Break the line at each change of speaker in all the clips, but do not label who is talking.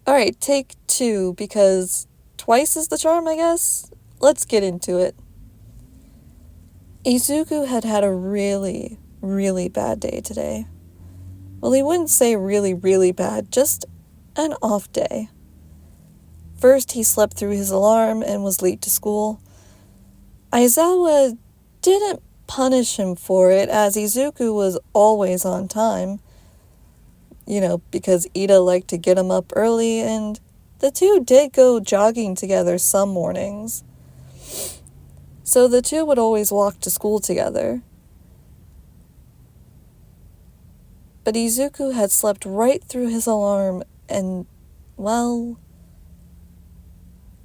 Alright, take 2, because twice is the charm, I guess? Let's get into it. Izuku had had a really, really bad day today. Well, he wouldn't say really, really bad, just an off day. First, he slept through his alarm and was late to school. Aizawa didn't punish him for it, as Izuku was always on time. Because Ida liked to get him up early, and the two did go jogging together some mornings. So the two would always walk to school together. But Izuku had slept right through his alarm, and, well,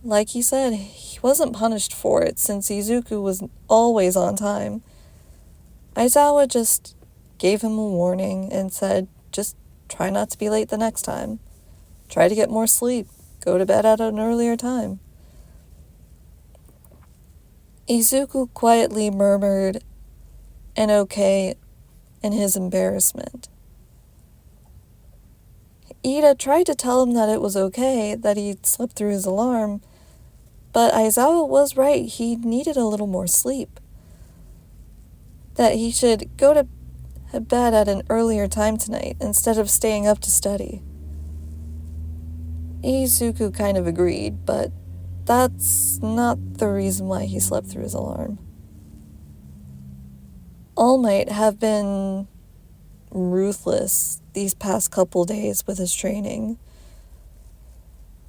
like he said, he wasn't punished for it since Izuku was always on time. Aizawa just gave him a warning and said, just try not to be late the next time. Try to get more sleep. Go to bed at an earlier time. Izuku quietly murmured an okay in his embarrassment. Ida tried to tell him that it was okay that he'd slept through his alarm, but Aizawa was right. He needed a little more sleep. That he should go to bed at an earlier time tonight instead of staying up to study. Izuku kind of agreed, but that's not the reason why he slept through his alarm. All Might have been ruthless these past couple days with his training.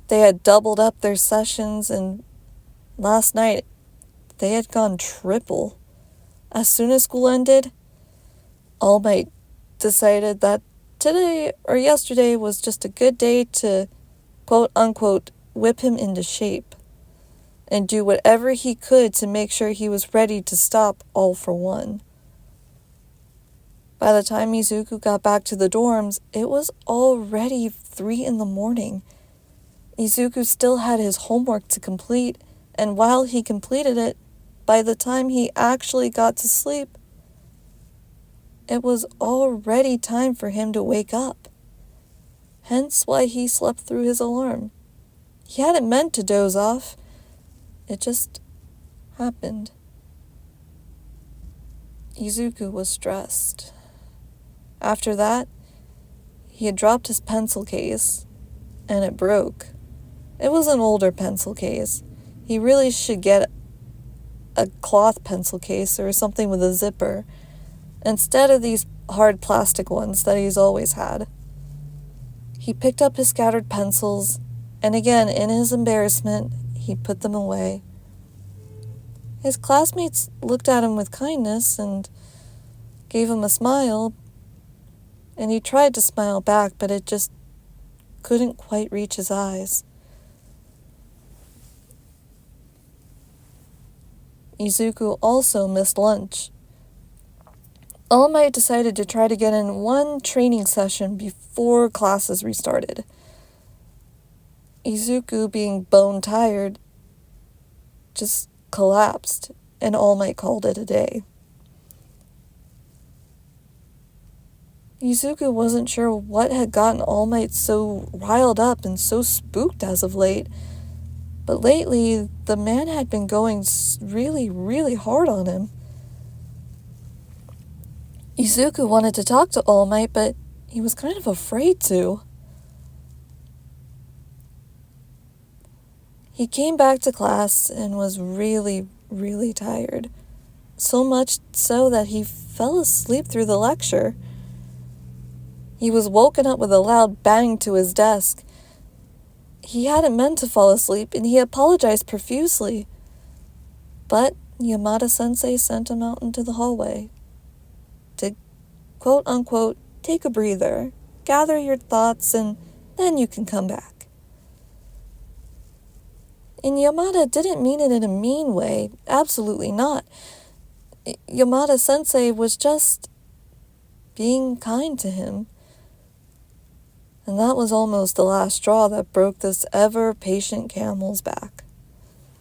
They had doubled up their sessions, and last night they had gone triple. As soon as school ended, All Might decided that today or yesterday was just a good day to, quote-unquote, whip him into shape and do whatever he could to make sure he was ready to stop all for one. By the time Izuku got back to the dorms, it was already 3 a.m. Izuku still had his homework to complete, and while he completed it, by the time he actually got to sleep, it was already time for him to wake up. Hence why he slept through his alarm. He hadn't meant to doze off. It just happened. Izuku was stressed. After that, he had dropped his pencil case, and it broke. It was an older pencil case. He really should get a cloth pencil case or something with a zipper, instead of these hard plastic ones that he's always had. He picked up his scattered pencils, and again, in his embarrassment, he put them away. His classmates looked at him with kindness and gave him a smile, and he tried to smile back, but it just couldn't quite reach his eyes. Izuku also missed lunch. All Might decided to try to get in one training session before classes restarted. Izuku, being bone tired, just collapsed, and All Might called it a day. Izuku wasn't sure what had gotten All Might so riled up and so spooked as of late, but lately the man had been going really, really hard on him. Izuku wanted to talk to All Might, but he was kind of afraid to. He came back to class and was really, really tired. So much so that he fell asleep through the lecture. He was woken up with a loud bang to his desk. He hadn't meant to fall asleep, and he apologized profusely. But Yamada-sensei sent him out into the hallway to, quote-unquote, take a breather, gather your thoughts, and then you can come back. And Yamada didn't mean it in a mean way, absolutely not. Yamada-sensei was just being kind to him. And that was almost the last straw that broke this ever-patient camel's back.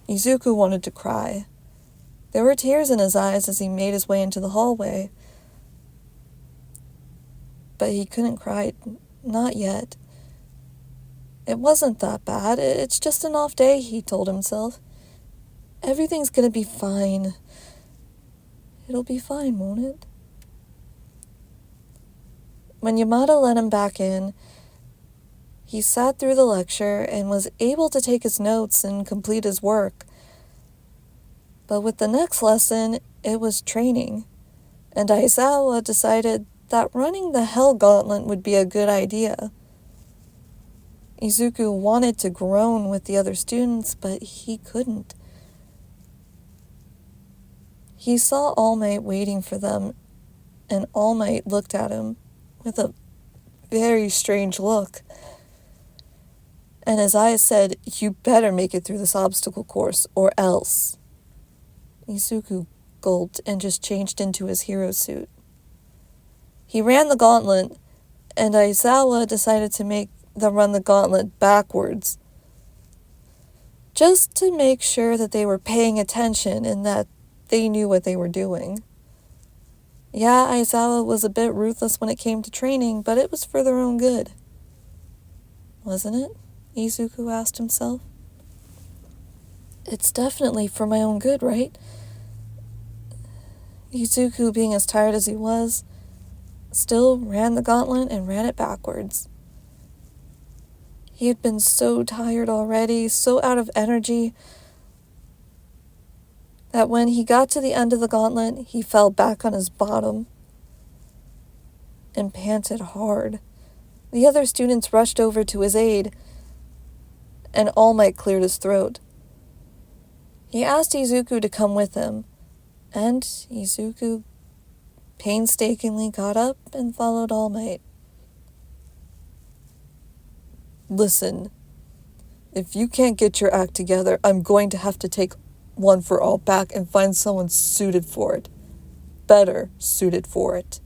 Izuku wanted to cry. There were tears in his eyes as he made his way into the hallway. But he couldn't cry, not yet. It wasn't that bad. It's just an off day, he told himself. Everything's gonna be fine. It'll be fine, won't it? When Yamada let him back in, he sat through the lecture and was able to take his notes and complete his work. But with the next lesson, it was training, and Aizawa decided that running the Hell Gauntlet would be a good idea. Izuku wanted to groan with the other students, but he couldn't. He saw All Might waiting for them, and All Might looked at him with a very strange look. And his eyes said, "You better make it through this obstacle course, or else." Izuku gulped and just changed into his hero suit. He ran the gauntlet, and Aizawa decided to make them run the gauntlet backwards, just to make sure that they were paying attention and that they knew what they were doing. Yeah, Aizawa was a bit ruthless when it came to training, but it was for their own good. Wasn't it? Izuku asked himself. It's definitely for my own good, right? Izuku, being as tired as he was, still ran the gauntlet and ran it backwards. He had been so tired already, so out of energy, that when he got to the end of the gauntlet, he fell back on his bottom and panted hard. The other students rushed over to his aid, and All Might cleared his throat. He asked Izuku to come with him, and Izuku painstakingly got up and followed All Might. Listen, if you can't get your act together, I'm going to have to take One for All back and find someone suited for it. Better suited for it.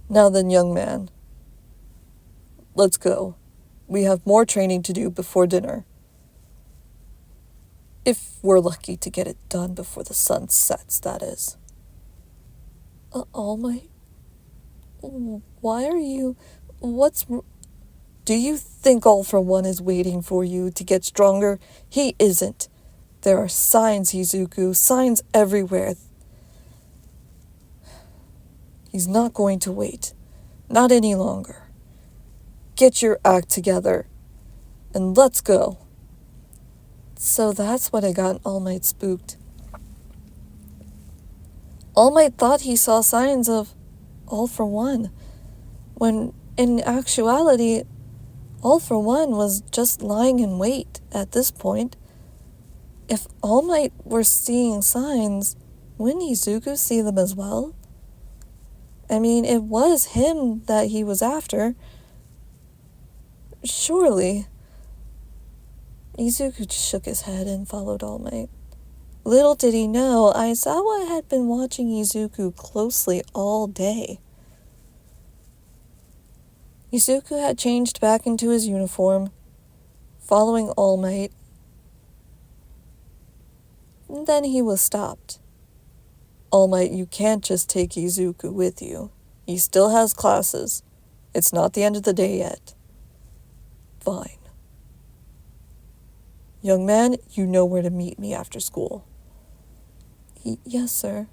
Now then, young man, let's go. We have more training to do before dinner. If we're lucky to get it done before the sun sets, that is. All Might? Why are you... Do you think All for One is waiting for you to get stronger? He isn't. There are signs, Izuku, signs everywhere. He's not going to wait. Not any longer. Get your act together, and let's go. So that's what had gotten All Might spooked. All Might thought he saw signs of All for One, when in actuality, All for One was just lying in wait at this point. If All Might were seeing signs, wouldn't Izuku see them as well? I mean, it was him that he was after. Surely. Izuku shook his head and followed All Might. Little did he know, Aizawa had been watching Izuku closely all day. Izuku had changed back into his uniform, following All Might. Then he was stopped. All Might, you can't just take Izuku with you. He still has classes. It's not the end of the day yet. Fine. Young man, you know where to meet me after school. Yes, sir.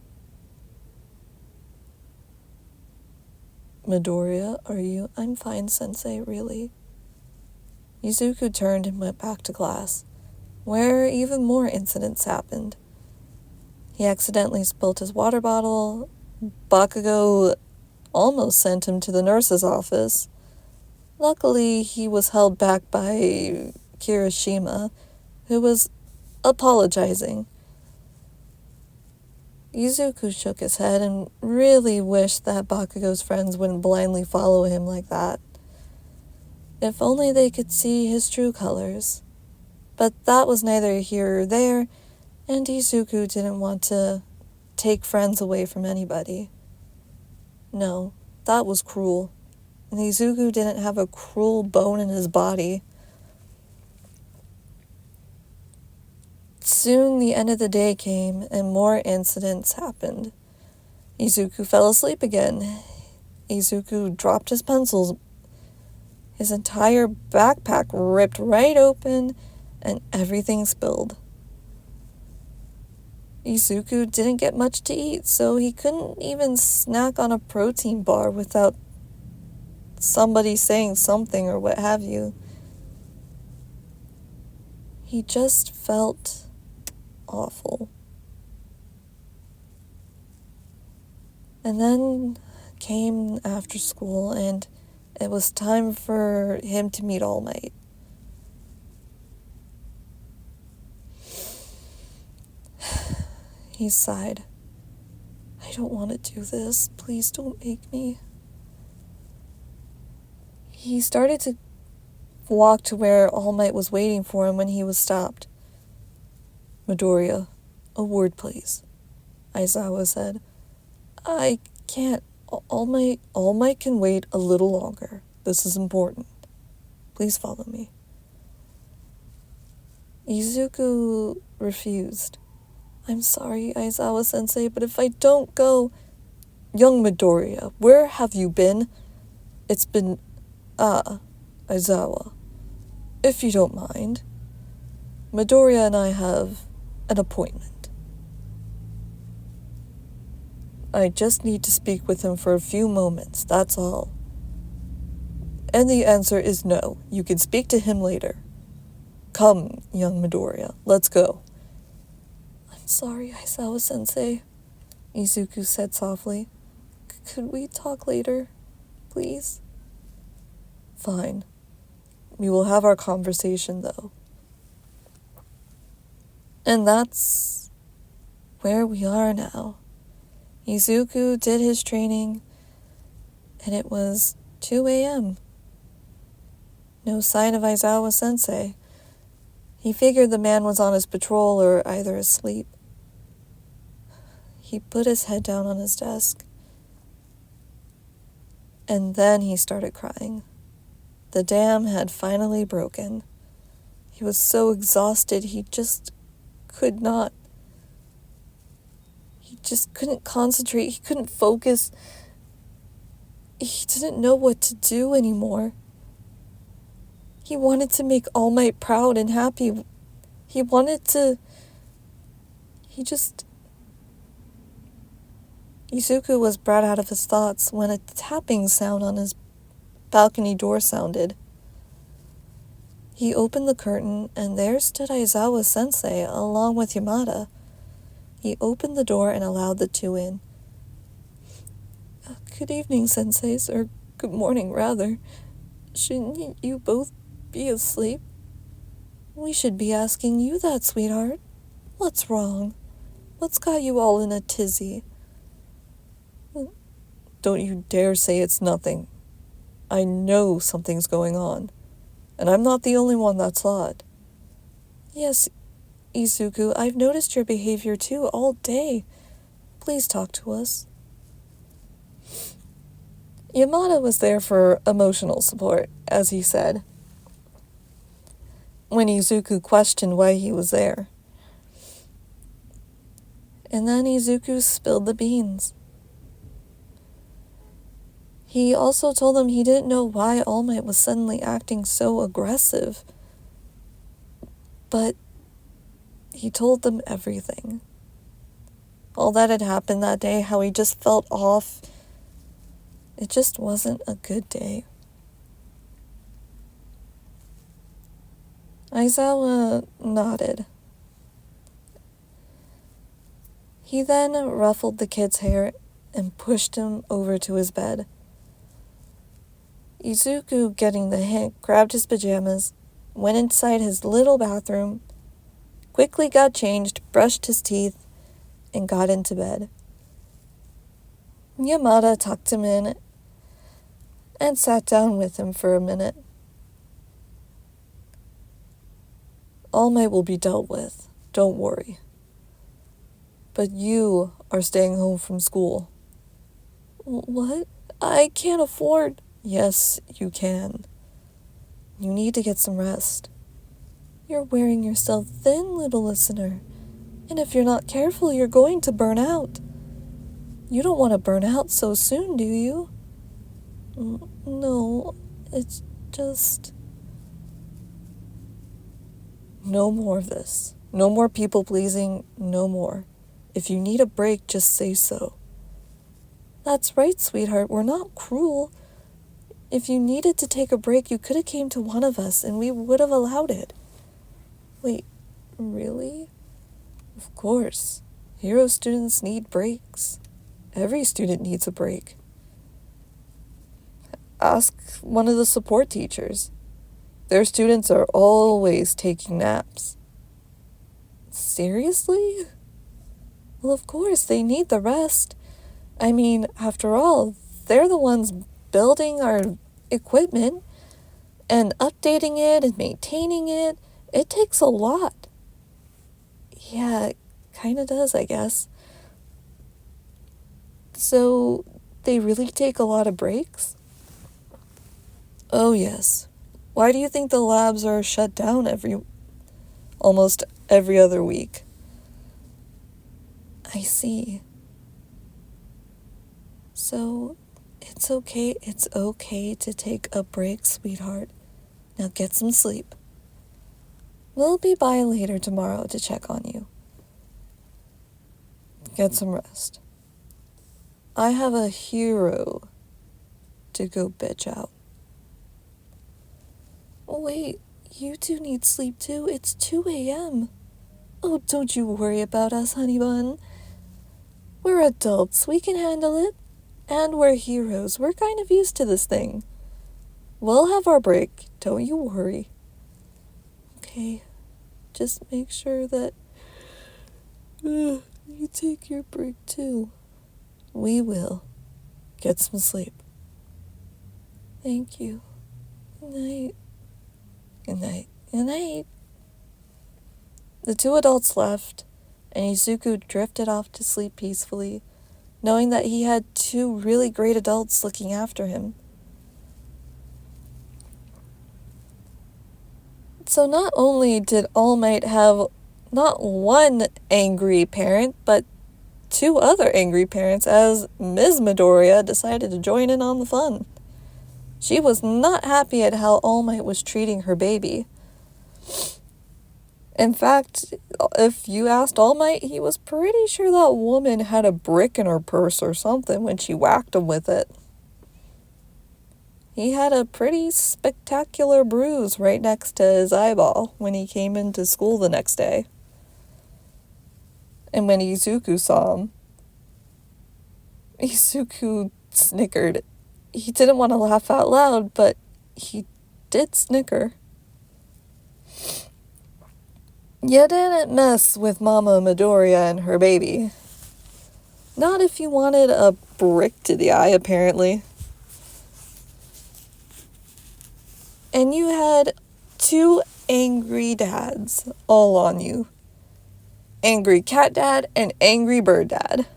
Midoriya, are you? I'm fine, Sensei, really. Izuku turned and went back to class, where even more incidents happened. He accidentally spilt his water bottle. Bakugo almost sent him to the nurse's office. Luckily, he was held back by Kirishima, who was apologizing. Izuku shook his head and really wished that Bakugo's friends wouldn't blindly follow him like that. If only they could see his true colors. But that was neither here or there, and Izuku didn't want to take friends away from anybody. No, that was cruel. And Izuku didn't have a cruel bone in his body. Soon the end of the day came, and more incidents happened. Izuku fell asleep again. Izuku dropped his pencils. His entire backpack ripped right open and everything spilled. Izuku didn't get much to eat, so he couldn't even snack on a protein bar without somebody saying something or what have you. He just felt awful. And then came after school, and it was time for him to meet All Might. He sighed. I don't want to do this. Please don't make me. He started to walk to where All Might was waiting for him when he was stopped. Midoriya, a word please, Aizawa said. I can't. All Might can wait a little longer. This is important. Please follow me. Izuku refused. I'm sorry, Aizawa-sensei, but if I don't go... Young Midoriya, where have you been? It's been... Aizawa. If you don't mind. Midoriya and I have an appointment. I just need to speak with him for a few moments, that's all. And the answer is no. You can speak to him later. Come, young Midoriya, let's go. I'm sorry, Aizawa-sensei, Izuku said softly. Could we talk later, please? Fine. We will have our conversation, though. And that's where we are now. Izuku did his training, and it was 2 a.m. No sign of Aizawa-sensei. He figured the man was on his patrol or either asleep. He put his head down on his desk. And then he started crying. The dam had finally broken. He was so exhausted he just could not. He just couldn't concentrate. He couldn't focus. He didn't know what to do anymore. He wanted to make All Might proud and happy. He wanted to... Izuku was brought out of his thoughts when a tapping sound on his balcony door sounded. He opened the curtain, and there stood Aizawa-sensei along with Yamada. He opened the door and allowed the two in. Good evening, senseis, or good morning, rather. Shouldn't you both be asleep? We should be asking you that, sweetheart. What's wrong? What's got you all in a tizzy? Don't you dare say it's nothing. I know something's going on, and I'm not the only one that's odd. Yes, Izuku, I've noticed your behavior too all day. Please talk to us. Yamada was there for emotional support, as he said, when Izuku questioned why he was there. And then Izuku spilled the beans. He also told them he didn't know why All Might was suddenly acting so aggressive. But he told them everything. All that had happened that day, how he just felt off. It just wasn't a good day. Aizawa nodded. He then ruffled the kid's hair and pushed him over to his bed. Izuku, getting the hint, grabbed his pajamas, went inside his little bathroom, quickly got changed, brushed his teeth, and got into bed. Yamada tucked him in and sat down with him for a minute. All Might will be dealt with, don't worry. But you are staying home from school. What? I can't afford... Yes, you can. You need to get some rest. You're wearing yourself thin, little listener. And if you're not careful, you're going to burn out. You don't want to burn out so soon, do you? No, it's Just no more of this. No more people pleasing, no more. If you need a break, just say so. That's right, sweetheart, we're not cruel. If you needed to take a break, you could have came to one of us and we would have allowed it. Wait, really? Of course. Hero students need breaks. Every student needs a break. Ask one of the support teachers. Their students are always taking naps. Seriously? Well, of course, they need the rest. I mean, after all, they're the ones building our equipment and updating it and maintaining it. It takes a lot. Yeah, it kind of does, I guess. So, they really take a lot of breaks? Oh, yes. Why do you think the labs are shut down almost every other week? I see. So, it's okay to take a break, sweetheart. Now get some sleep. We'll be by later tomorrow to check on you. Get some rest. I have a hero to go bitch out. Wait, you two need sleep too? It's 2 a.m. Oh, don't you worry about us, honey bun. We're adults, we can handle it. And we're heroes, we're kind of used to this thing. We'll have our break, don't you worry. Okay, just make sure that you take your break too. We will. Get some sleep. Thank you. Good night. Good night. Good night. The two adults left, and Izuku drifted off to sleep peacefully, knowing that he had two really great adults looking after him. So not only did All Might have not one angry parent, but two other angry parents as Ms. Midoriya decided to join in on the fun. She was not happy at how All Might was treating her baby. In fact, if you asked All Might, he was pretty sure that woman had a brick in her purse or something when she whacked him with it. He had a pretty spectacular bruise right next to his eyeball when he came into school the next day. And when Izuku saw him, Izuku snickered. He didn't want to laugh out loud, but he did snicker. You didn't mess with Mama Midoriya and her baby. Not if you wanted a brick to the eye, apparently. And you had two angry dads all on you. Angry cat dad and angry bird dad.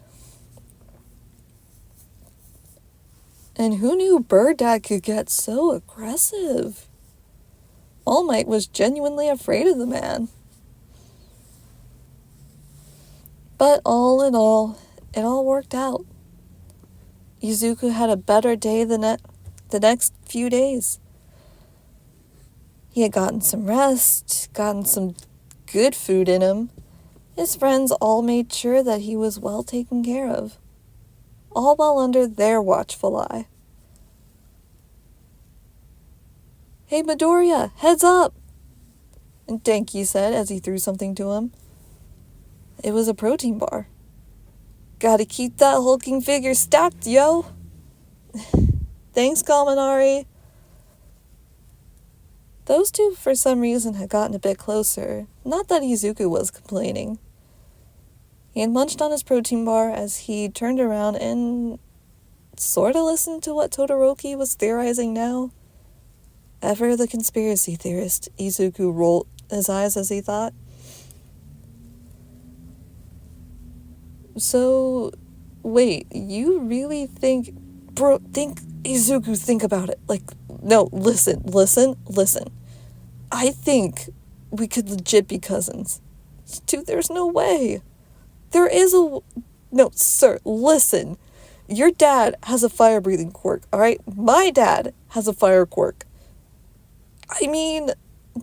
And who knew bird dad could get so aggressive? All Might was genuinely afraid of the man. But all in all, it all worked out. Izuku had a better day the next few days. He had gotten some rest, gotten some good food in him. His friends all made sure that he was well taken care of, all while under their watchful eye. Hey, Midoriya, heads up! And Denki said as he threw something to him. It was a protein bar. Gotta keep that hulking figure stacked, yo! Thanks, Kaminari. Those two, for some reason, had gotten a bit closer. Not that Izuku was complaining. He had munched on his protein bar as he turned around and sort of listened to what Todoroki was theorizing now. Ever the conspiracy theorist, Izuku rolled his eyes as he thought. So, wait, you really think... Bro, Izuku, think about it. No, listen. I think we could legit be cousins. Dude, there's no way. There is a... No, sir, listen. Your dad has a fire-breathing quirk, alright? My dad has a fire quirk. I mean,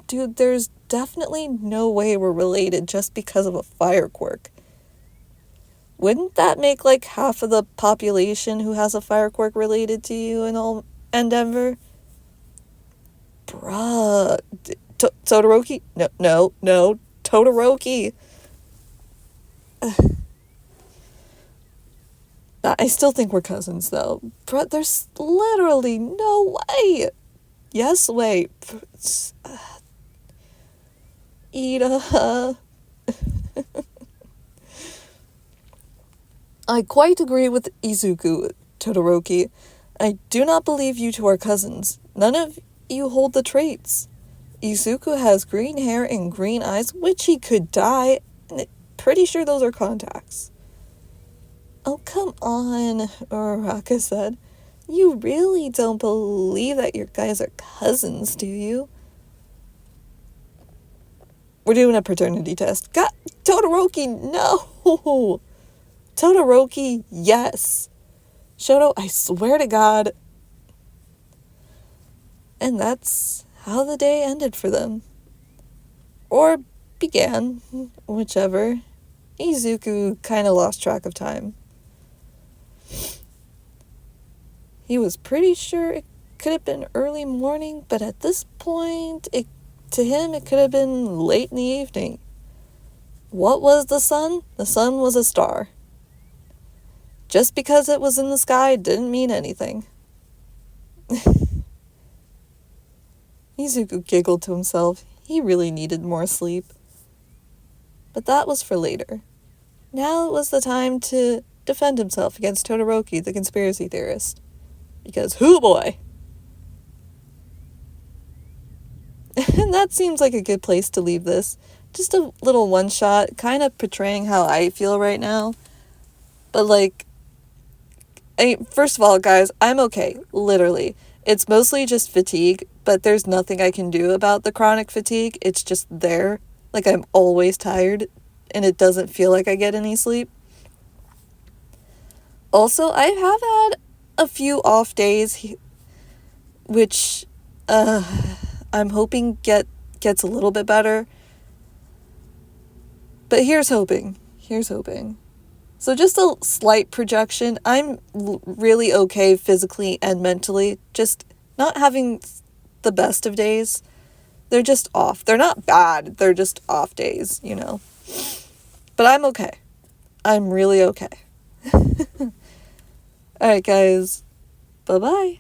dude, there's definitely no way we're related just because of a fire quirk. Wouldn't that make like half of the population who has a fire quirk related to you and Denver? Bruh. Todoroki? No. Todoroki. I still think we're cousins, though. Bruh, there's literally no way. Yes, wait. Ida. I quite agree with Izuku, Todoroki. I do not believe you two are cousins. None of you hold the traits. Izuku has green hair and green eyes, which he could dye, and pretty sure those are contacts. Oh, come on, Uraraka said. You really don't believe that your guys are cousins, do you? We're doing a paternity test. God, Todoroki, no! Todoroki, yes. Shoto, I swear to God. And that's how the day ended for them. Or began, whichever. Izuku kind of lost track of time. He was pretty sure it could have been early morning, but at this point, to him, it could have been late in the evening. What was the sun? The sun was a star. Just because it was in the sky didn't mean anything. Izuku giggled to himself. He really needed more sleep. But that was for later. Now it was the time to defend himself against Todoroki, the conspiracy theorist. Because, hoo boy! And that seems like a good place to leave this. Just a little one-shot, kind of portraying how I feel right now. But, like, first of all, guys, I'm okay, literally. It's mostly just fatigue, but there's nothing I can do about the chronic fatigue. It's just there. Like, I'm always tired, and it doesn't feel like I get any sleep. Also, I have had a few off days, which I'm hoping gets a little bit better. But here's hoping. So just a slight projection. I'm really okay physically and mentally. Just not having the best of days. They're just off. They're not bad. They're just off days, you know. But I'm okay. I'm really okay. Alright, guys. Bye-bye.